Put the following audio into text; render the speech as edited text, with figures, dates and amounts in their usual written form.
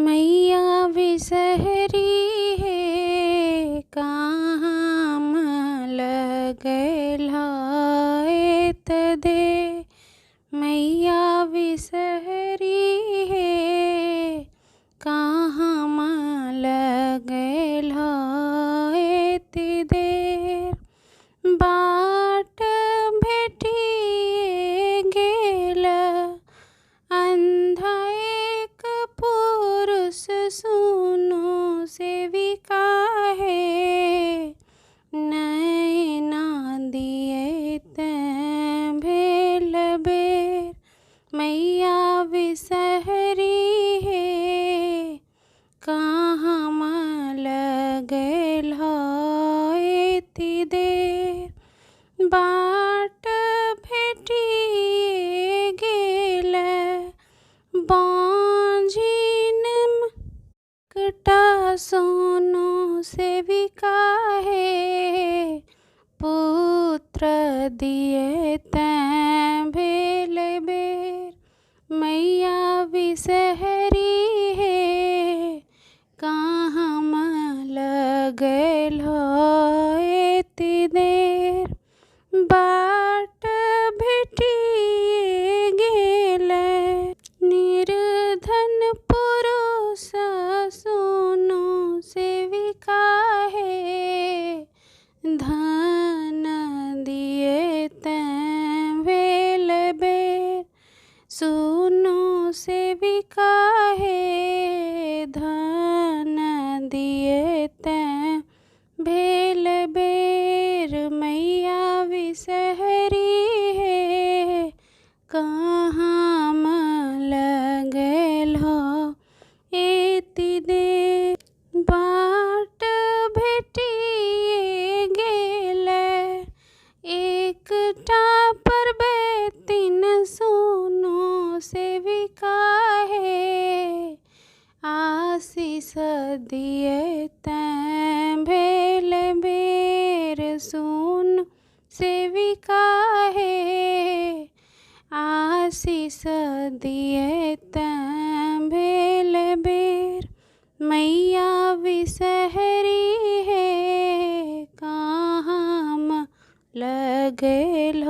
मैया विसहरी है कहाँ लगल है तदे। मैया विसहरी है कहाँ लगल है तिदेर। बाट भेटिए गेल अंधा एक पुरुष सुनो सेविका है। नैना दिए तैं भेल बेर। मैया विसहरी है कहाँ लगल है तिदेर। बाट भेटिए गेल बाँझिन कटा सोनो सेविका है। पुत्र दिए तैं भेल बेर। मैया विसहरी है कहाँ लगल है तिदेर। बाट भेटिए गेल निर्धन पुरुष सुनो सेविका है। धन दिए तैं भेल बेर। सुनो सेविका है धन दिए तैं भेल बेर। मैया विसहरी है कहाँ लगल है तिदेर। बाट भेटिए गेल एकटा परबैतिन सुनो सेविका है। आशीष दिए तैं भेल बेर। सुन सेविका है आशीष दिए तैं भेल बेर। मैया विसहरी है कहाँ लगल